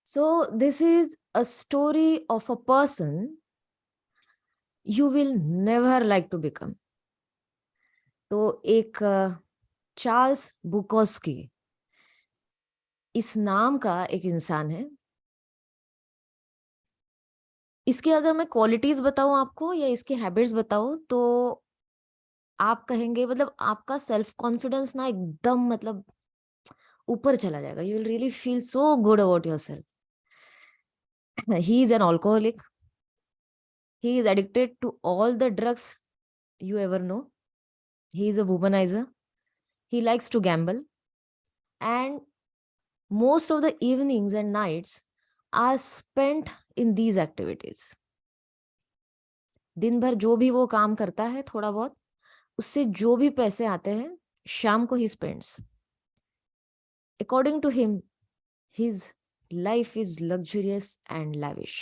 So, this is a story of a person you will never like to become. तो एक Charles बुकोस्की इस नाम का एक इंसान है. इसकी अगर मैं क्वालिटीज बताऊं आपको या इसके हैबिट्स बताऊं तो आप कहेंगे मतलब आपका सेल्फ कॉन्फिडेंस ना एकदम मतलब ऊपर चला जाएगा. You will really feel so good about yourself. He is an alcoholic. He is addicted to all the drugs you ever know. He is a womanizer. He likes to gamble. And most of the evenings and nights are spent in these activities. दिन भर जो भी वो काम करता है थोड़ा बहुत उससे जो भी पैसे आते हैं शाम को ही spends. According to him, his life is luxurious and lavish.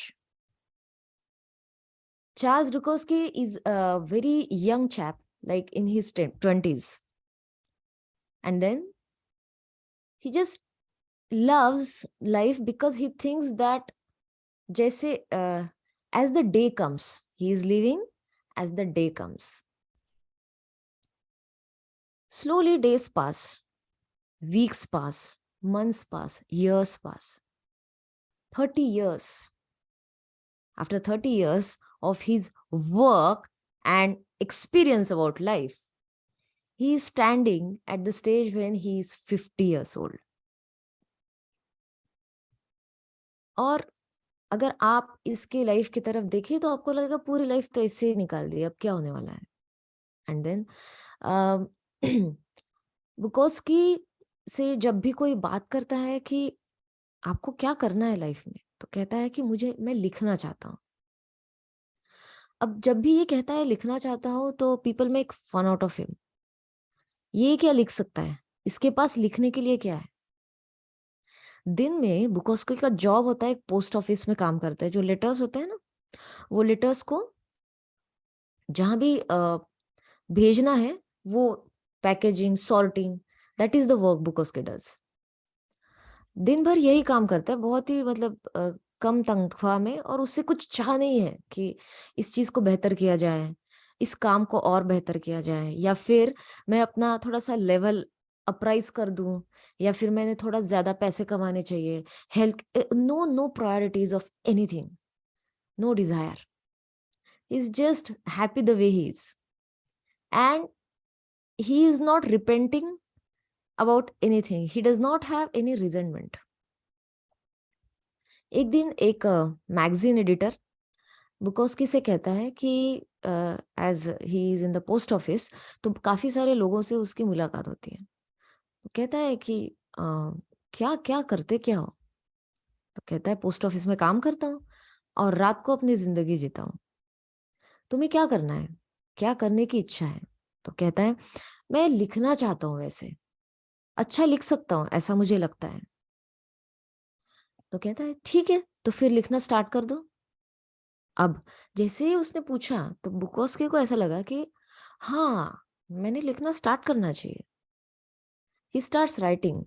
Charles Bukowski is a very young chap, like in his 20s. And then he just loves life because he thinks that जैसे as the day comes he is living as the day comes. Slowly days pass, weeks pass, months pass, years pass. 30 years. After 30 years of his work and experience about life, he is standing at the stage when he is 50 years old. और अगर आप इसके life की तरफ देखिए तो आपको लगेगा पूरी लाइफ तो ऐसे ही निकाल दी, अब क्या होने वाला है. एंड देन बुकोस्की से जब भी कोई बात करता है कि आपको क्या करना है लाइफ में, तो कहता है कि मैं लिखना चाहता हूँ. अब जब भी ये कहता है लिखना चाहता हूँ तो people make fun out of him. ये क्या लिख सकता है, इसके पास लिखने के लिए क्या है. दिन में बुकोस्की का जॉब होता है एक पोस्ट ऑफिस में काम करता है. जो लेटर्स होते हैं ना, वो लेटर्स को जहां भी भेजना है वो packaging sorting, that is the work Bukowski does. दिन भर यही काम करता है, बहुत ही मतलब कम तनख्वाह में, और उससे कुछ चाह नहीं है कि इस चीज को बेहतर किया जाए, इस काम को और बेहतर किया जाए, या फिर मैं अपना थोड़ा सा लेवल अप्राइज कर दूं, या फिर मैंने थोड़ा ज्यादा पैसे कमाने चाहिए. Health, no no priorities of anything, no desire. Is just happy the way he is. And he is not repenting about anything. He does not have any resentment. एक दिन एक मैगजीन एडिटर बुकोस्की से कहता है कि as he is in the post office तो काफी सारे लोगों से उसकी मुलाकात होती है. तो कहता है कि क्या क्या करते क्या हो. तो कहता है पोस्ट ऑफिस में काम करता हूँ और रात को अपनी जिंदगी जीता हूँ. तुम्हें क्या करना है, क्या करने की इच्छा है. तो कहता है मैं लिखना चाहता हूँ, वैसे अच्छा लिख सकता हूँ ऐसा मुझे लगता है. तो कहता है ठीक है, तो फिर लिखना स्टार्ट कर दो. अब जैसे ही उसने पूछा तो बुकोस्की को ऐसा लगा कि हाँ, मैंने लिखना स्टार्ट करना चाहिए. ही स्टार्ट्स राइटिंग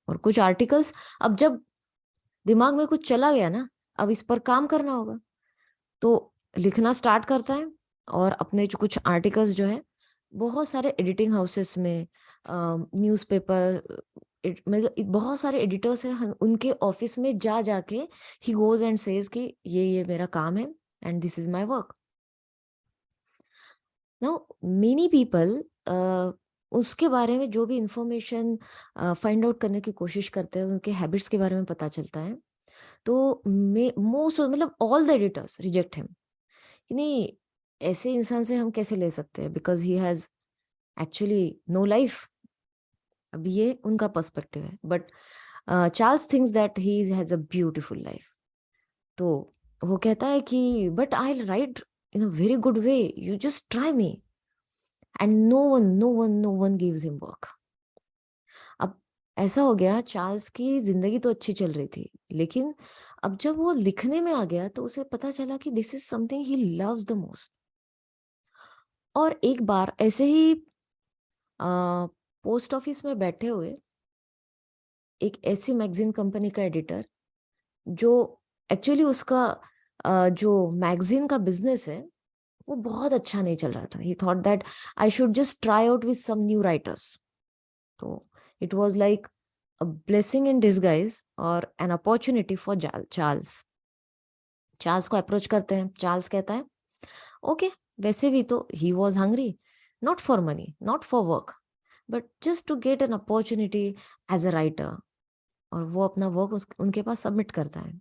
और कुछ आर्टिकल्स. अब जब दिमाग में कुछ चला गया ना, अब इस पर काम करना होगा, तो लिखना स्टार्ट करता है. और अपने जो कुछ आर्टिकल्स जो है बहुत सारे एडिटिंग हाउसेस में, न्यूज़पेपर, मतलब बहुत सारे एडिटर्स हैं, उनके ऑफिस में जा जाके ही गोज एंड सेज कि ये मेरा काम है and this is my work. Now many people उसके बारे में जो भी इंफॉर्मेशन फाइंड आउट करने की कोशिश करते हैं, उनके हैबिट्स के बारे में पता चलता है, तो मोस्ट मतलब all the editors reject him. नहीं, ऐसे इंसान से हम कैसे ले सकते हैं, because he has actually no life. अब ये उनका पर्सपेक्टिव है, but Charles thinks that he has a beautiful life. तो वो कहता है कि but I write in a very good way, you just try me. And no one gives him work. अब ऐसा हो गया, चार्ल्स की जिंदगी तो अच्छी चल रही थी, लेकिन अब जब वो लिखने में आ गया तो उसे पता चला कि this is something he loves the most. और एक बार ऐसे ही पोस्ट ऑफिस में बैठे हुए एक ऐसी मैगजीन कंपनी का एडिटर जो एक्चुअली उसका जो मैगजीन का बिजनेस है वो बहुत अच्छा नहीं चल रहा था. He thought that I should just try out with some new writers. तो it was like a blessing in disguise और an opportunity for Charles. Charles को अप्रोच करते हैं. चार्ल्स कहता है ओके, वैसे भी तो he was hungry, not for money, not for work, but just to get an opportunity as a writer. और वो अपना वर्क उनके पास सबमिट करता है.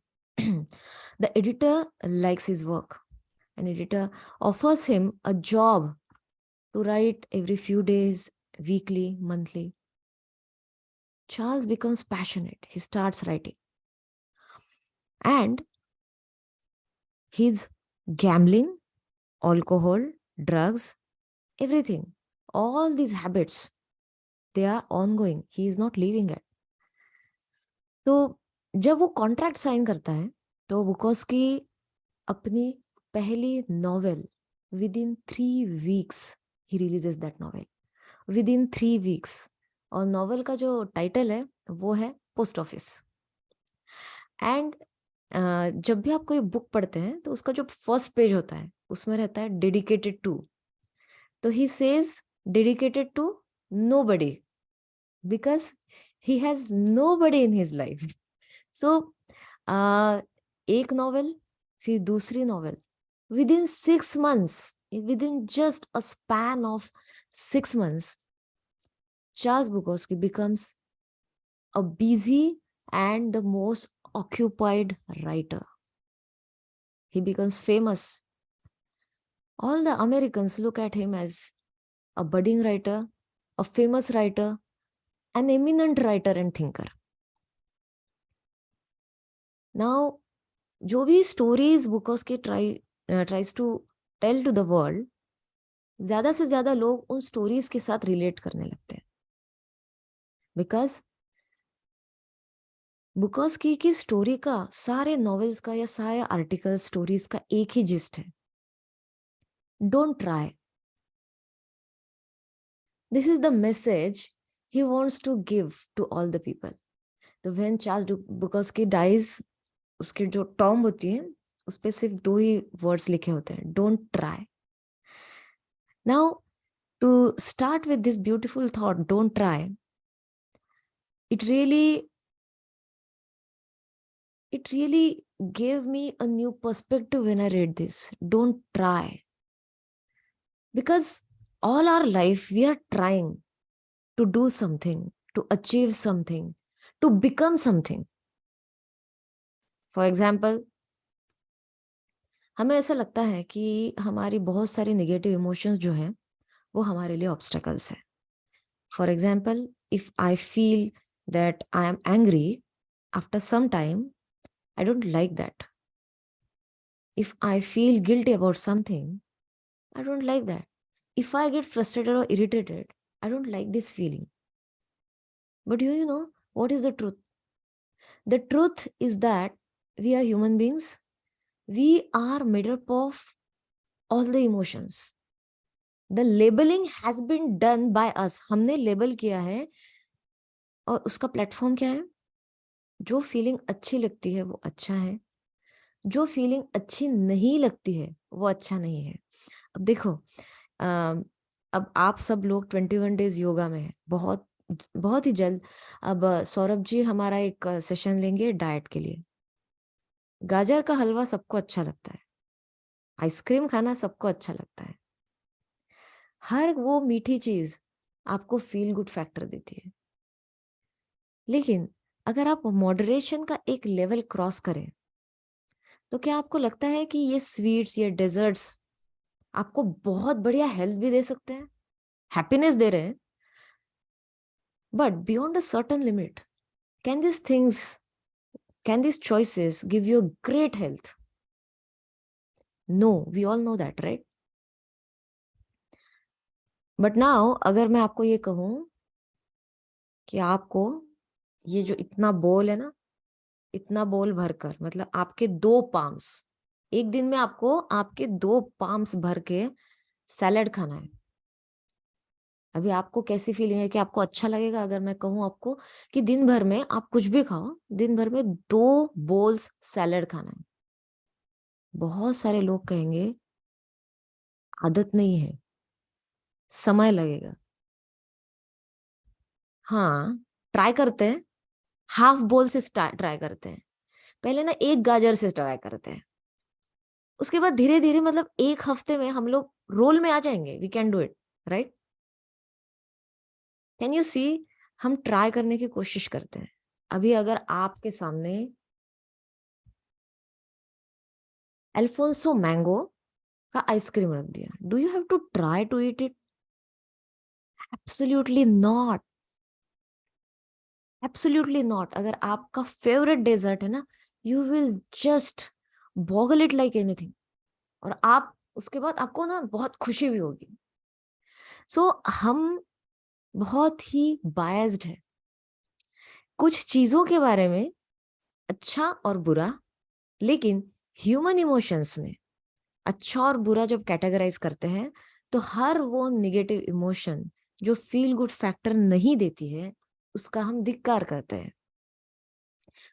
The editor likes his work. An editor offers him a job to write every few days, weekly, monthly. Charles becomes passionate. He starts writing. And he's gambling, alcohol, drugs, everything. All these habits, they are ongoing. He is not leaving it. तो जब वो contract sign करता है तो बुकोस्की अपनी पहली novel with in 3 weeks he releases that novel with in 3 weeks. और novel का जो टाइटल है वो है पोस्ट ऑफिस. एंड जब भी आप कोई बुक पढ़ते हैं तो उसका जो फर्स्ट पेज होता है उसमें रहता है डेडिकेटेड टू. तो he says dedicated to nobody because he has nobody in his life. So एक नॉवेल, फिर दूसरी novel, within 6 months, within just a span of 6 months, Charles Bukowski becomes a busy and the most occupied writer. He becomes famous. All the Americans look at him as a budding writer, a famous writer, an eminent writer and thinker. Now, जो भी stories बुकोस्की tries to tell to the world, ज्यादा से ज्यादा लोग उन stories के साथ relate करने लगते हैं. Because बुकोस्की की स्टोरी का, सारे नॉवेल्स का या सारे आर्टिकल स्टोरीज का एक ही जिस्ट है. Don't try. This is the message he wants to give to all the people. तो when Charles Bukowski dies, उसकी जो टॉम होती है उस पे सिर्फ 2 ही वर्ड्स लिखे होते हैं, don't try. Now to start with this beautiful thought, don't try, it really gave me a new perspective when I read this. Don't try. Because all our life we are trying to do something, to achieve something, to become something. For example, हमें ऐसा लगता है कि हमारी बहुत सारी negative emotions जो हैं वो हमारे लिए ऑब्स्टेकल्स है. For example, if I feel that I am angry, after some time I don't like that. If I feel guilty about something, I don't like that. If I get frustrated और irritated, I don't like this feeling. But you know what is the truth? The truth is that we are human beings. We are made up of all the emotions. The labeling has been done by us. हमने label किया है और उसका platform क्या है? जो feeling अच्छी लगती है वो अच्छा है, जो फीलिंग अच्छी नहीं लगती है वो अच्छा नहीं है. अब देखो, अब आप सब लोग 21 डेज योगा में है, बहुत बहुत ही जल्द. अब सौरभ जी हमारा एक सेशन लेंगे डाइट के लिए. गाजर का हलवा सबको अच्छा लगता है, आइसक्रीम खाना सबको अच्छा लगता है, हर वो मीठी चीज आपको फील गुड फैक्टर देती है. लेकिन अगर आप मॉडरेशन का एक लेवल क्रॉस करें तो क्या आपको लगता है कि ये स्वीट्स, ये डेजर्ट्स आपको बहुत बढ़िया हेल्थ भी दे सकते हैं, हैप्पीनेस दे रहे हैं, but beyond a certain limit, can this things, can this choices give you a great health? No, we all know that, right? But now अगर मैं आपको ये कहूं कि आपको ये जो इतना बोल है ना, इतना बोल भरकर, मतलब आपके 2 पाम्स, एक दिन में आपको आपके 2 पाम्स भर के सैलेड खाना है, अभी आपको कैसी फीलिंग है? कि आपको अच्छा लगेगा अगर मैं कहूं आपको कि दिन भर में आप कुछ भी खाओ, दिन भर में 2 बोल्स सैलेड खाना है? बहुत सारे लोग कहेंगे आदत नहीं है, समय लगेगा। हाँ, ट्राई करते हैं, हाफ बोल से ट्राई करते हैं, पहले ना 1 गाजर से ट्राई करते हैं, उसके बाद धीरे धीरे मतलब 1 हफ्ते में हम लोग रोल में आ जाएंगे। We can do it, right? Can you see? हम ट्राई करने की कोशिश करते हैं। अभी अगर आपके सामने अल्फोंसो मैंगो का आइसक्रीम रख दिया, do you have to try to eat it? Absolutely not, absolutely not. अगर आपका फेवरेट डेजर्ट है ना, you will just boggle it like anything, और आप उसके बाद आपको ना बहुत खुशी भी होगी। सो हम बहुत ही बायस्ड है कुछ चीजों के बारे में, अच्छा और बुरा। लेकिन ह्यूमन इमोशंस में अच्छा और बुरा जब कैटेगराइज करते हैं, तो हर वो निगेटिव इमोशन जो फील गुड फैक्टर नहीं देती है, उसका हम धिक्कार करते हैं।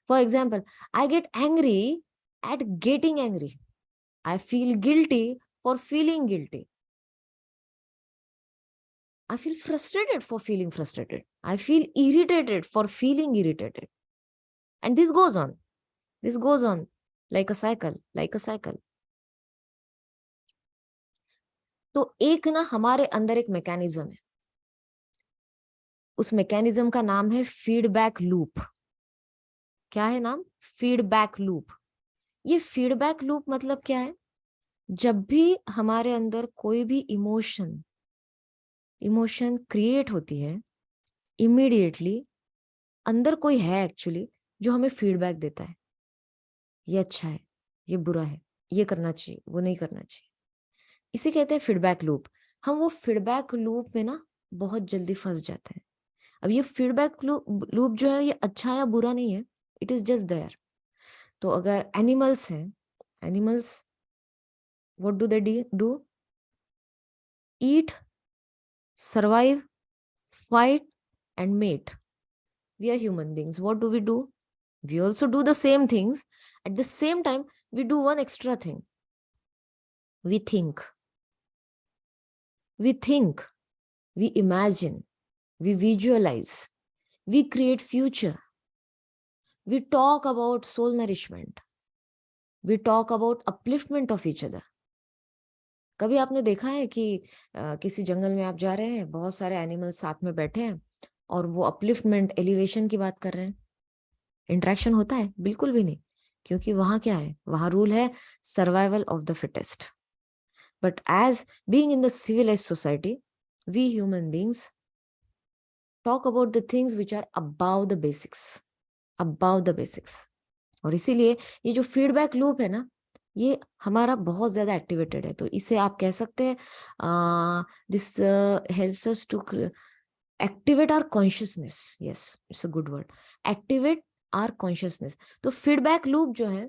For example, I get angry at getting angry, I feel guilty for feeling guilty, I feel frustrated for feeling frustrated, I feel irritated for feeling irritated, and this goes on, this goes on like a cycle, like a cycle. तो एक ना हमारे अंदर एक mechanism है, उस mechanism का नाम है फीडबैक लूप। क्या है नाम? Feedback loop. ये फीडबैक लूप मतलब क्या है? जब भी हमारे अंदर कोई भी इमोशन क्रिएट होती है, इमीडिएटली अंदर कोई है एक्चुअली जो हमें फीडबैक देता है, ये अच्छा है, ये बुरा है, ये करना चाहिए, वो नहीं करना चाहिए। इसे कहते हैं फीडबैक लूप। हम वो फीडबैक लूप में ना बहुत जल्दी फंस जाते हैं। अब ये फीडबैक लूप जो है, ये अच्छा या बुरा नहीं है, इट इज जस्ट देयर। तो अगर एनिमल्स हैं, animals what do they do? Eat, survive, fight and mate. We are human beings. What do we do? We also do the same things. At the same time, we do one extra thing. We think. We think. We imagine. We visualize. We create future. We talk about soul nourishment. We talk about upliftment of each other. कभी आपने देखा है कि किसी जंगल में आप जा रहे हैं, बहुत सारे एनिमल्स साथ में बैठे हैं और वो अपलिफ्टमेंट, एलिवेशन की बात कर रहे हैं? इंटरेक्शन होता है? बिल्कुल भी नहीं, क्योंकि वहां क्या है? वहां रूल है survival of the fittest. But as being in the civilised society, we human beings talk about the things which are about the basics, about the basics. और इसीलिए ये जो फीडबैक लूप है ना, ये हमारा बहुत ज्यादा एक्टिवेटेड है। तो इसे आप कह सकते हैं this helps us to activate our consciousness. Yes, it's a good word, activate our consciousness. तो फीडबैक लूप जो है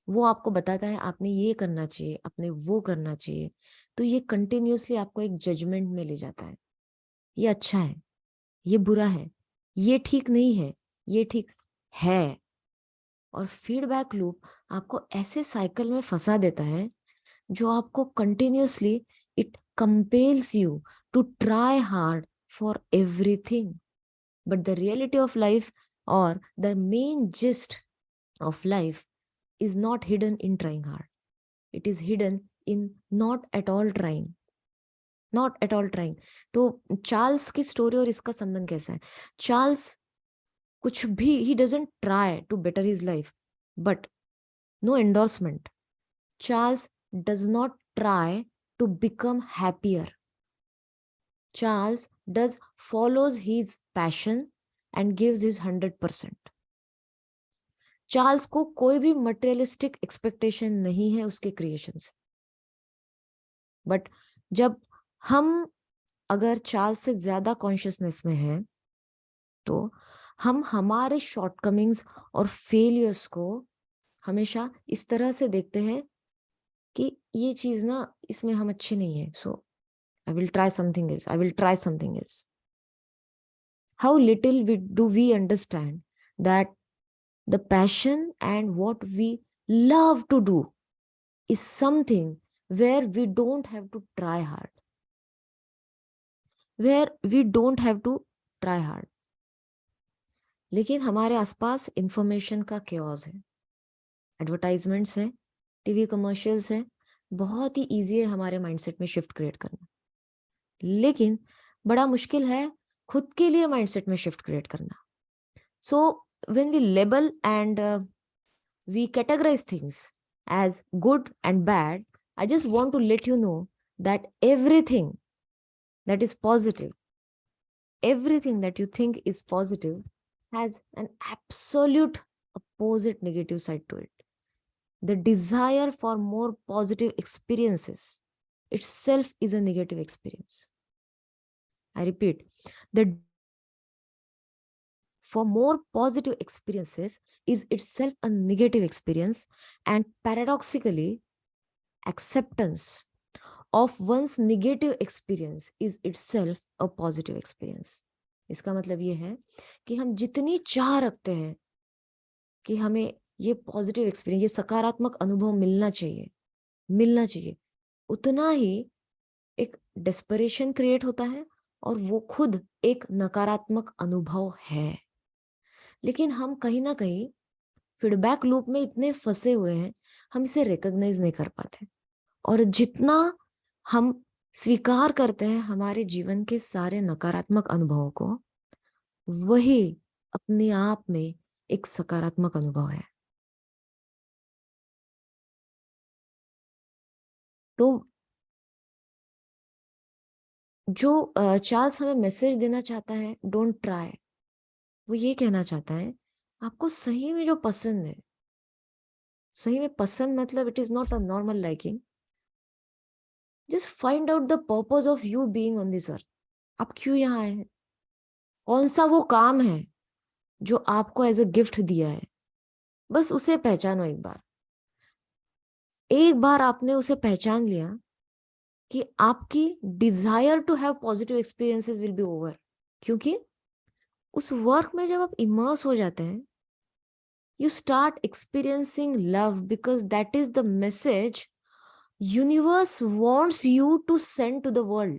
वो आपको बताता है आपने ये करना चाहिए, आपने वो करना चाहिए। तो ये कंटिन्यूअसली आपको एक जजमेंट में ले जाता है, ये अच्छा है, ये बुरा है, ये ठीक नहीं है, ये ठीक है। और फीडबैक लूप आपको ऐसे साइकिल में फंसा देता है जो आपको continuously, it compels you to try hard for everything. But the reality of life, और the main gist of life, is not hidden in trying hard. It is hidden in not at all trying. Not at all trying. तो Charles की story और इसका संबंध कैसा है? Charles कुछ भी, he doesn't try to better his life, but no endorsement. Charles does not try to become happier. Charles does follows his passion and gives his 100%. Charles को कोई भी मटेरियलिस्टिक एक्सपेक्टेशन नहीं है उसके क्रिएशन से। बट जब हम अगर चार्ल्स से ज्यादा कॉन्शियसनेस में हैं, तो हम हमारे शॉर्टकमिंग्स और फेलियर्स को हमेशा इस तरह से देखते हैं कि ये चीज ना, इसमें हम अच्छे नहीं है, सो I will try something else. I will try something else. How little do we understand that the passion and what we love to do is something where we don't have to try hard. Where we don't have to try hard. लेकिन हमारे आसपास information का chaos है, advertisements है, TV commercials है, बहुत ही easy है हमारे माइंडसेट में शिफ्ट क्रिएट करना, लेकिन बड़ा मुश्किल है खुद के लिए माइंडसेट में शिफ्ट क्रिएट करना. So when we label and we categorise things as good and bad, I just want to let you know that everything that is positive, everything that you think is positive has an absolute opposite negative side to it. The desire for more positive experiences itself is a negative experience. I repeat, the for more positive experiences is itself a negative experience, and paradoxically, acceptance of one's negative experience is itself a positive experience. इसका मतलब ये है कि हम जितनी चाह रखते हैं कि हमें ये पॉजिटिव एक्सपीरियंस, ये सकारात्मक अनुभव मिलना चाहिए, उतना ही एक डेस्परेशन क्रिएट होता है और वो खुद एक नकारात्मक अनुभव है. लेकिन हम कहीं ना कहीं फीडबैक लूप में इतने फंसे हुए हैं, हम इसे रिकॉग्नाइज नहीं कर पाते. और जितना हम स्वीकार करते हैं हमारे जीवन के सारे नकारात्मक अनुभवों को, वही अपने आप में एक सकारात्मक अनुभव है. तो जो चार्ल्स हमें मैसेज देना चाहता है, डोंट ट्राई, वो ये कहना चाहता है आपको सही में जो पसंद है, सही में पसंद मतलब it is not a normal liking, just find out the purpose of you being on this earth. आप क्यों यहाँ आए हैं, कौन सा वो काम है जो आपको एज अ गिफ्ट दिया है, बस उसे पहचानो. एक बार आपने उसे पहचान लिया कि आपकी desire to have positive experiences will be over. क्योंकि उस वर्क में जब आप इमर्स हो जाते हैं, you start experiencing love because that is the message universe wants you to send to the world.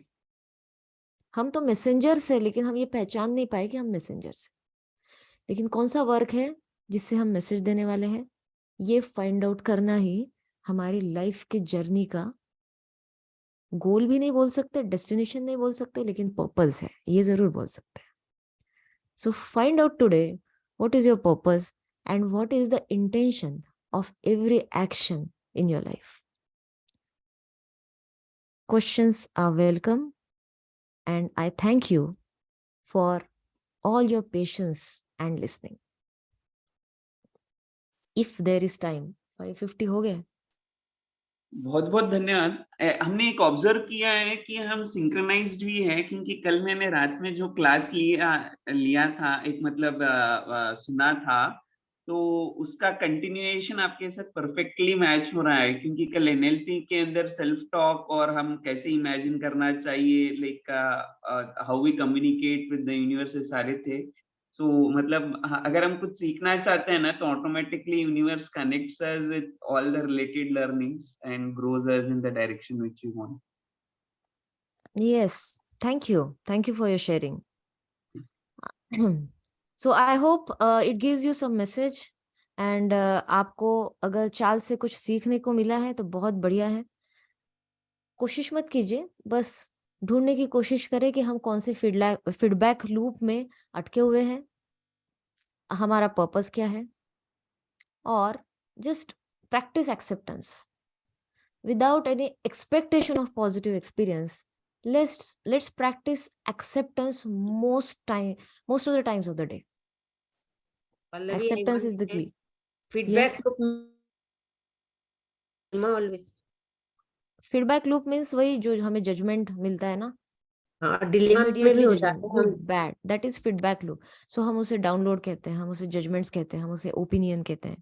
हम तो मैसेंजर्स है, लेकिन हम ये पहचान नहीं पाए कि हम मैसेंजर्स हैं. लेकिन कौन सा वर्क है जिससे हम मैसेज देने वाले हैं, ये फाइंड आउट करना ही हमारी लाइफ के जर्नी का गोल भी नहीं बोल सकते, डेस्टिनेशन नहीं बोल सकते, लेकिन पर्पस है, ये जरूर बोल सकते हैं. So find out today what is your purpose and what is the intention of every action in your life. Questions are welcome, and I thank you for all your patience and listening. If there is time, 5:50 हो गए. बहुत बहुत धन्यवाद. हमने एक observe किया है कि हम सिंक्रोनाइज्ड भी है, क्योंकि कल मैंने रात में जो क्लास लिया था, एक मतलब सुना था, तो उसका कंटिन्यूएशन आपके साथ परफेक्टली मैच हो रहा है. क्योंकि कल एनएलपी के अंदर सेल्फ टॉक और हम कैसे इमेजिन करना चाहिए, like how we communicate with the universe, सारे थे. सो मतलब अगर हम कुछ सीखना चाहते हैं ना, तो automatically universe connects us with all the related learnings and grows us in the direction which you want. Yes, thank you for your sharing. So I hope it gives you some message, and आपको अगर Charles से कुछ सीखने को मिला है तो बहुत बढ़िया है. कोशिश मत कीजिए, बस ढूंढने की कोशिश करें कि हम कौन से फीडबैक लूप में अटके हुए हैं, हमारा पर्पस क्या है, और just practice acceptance without any expectation of positive experience. Let's practice acceptance most of the times of the day. Pallavi, Acceptance is the key. Feedback Yes. loop always. Feedback loop means वही जो हमें judgement मिलता है ना, हाँ, dilemma में भी immediately हो judgment, जाते हैं good bad, that is feedback loop. So हम उसे डाउनलोड कहते हैं, हम उसे जजमेंट्स कहते हैं, हम उसे ओपिनियन कहते हैं.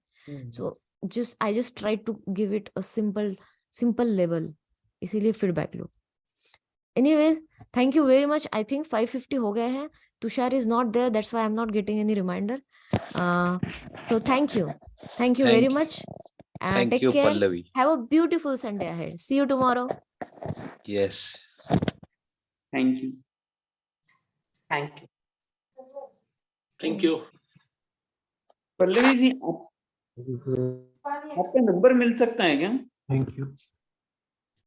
So I just try to give it a simple level, इसीलिए feedback loop. Anyways, thank you very much. I think 5:50 हो गए हैं. Tushar is not there. That's why I'm not getting any reminder. So thank you. Thank you very Thank you. much. Thank Take you, care. Pallavi. Have a beautiful Sunday ahead. See you tomorrow. Yes. Thank you. Thank you. Thank you. Pallavi ji आपका number मिल सकता है क्या? Thank you.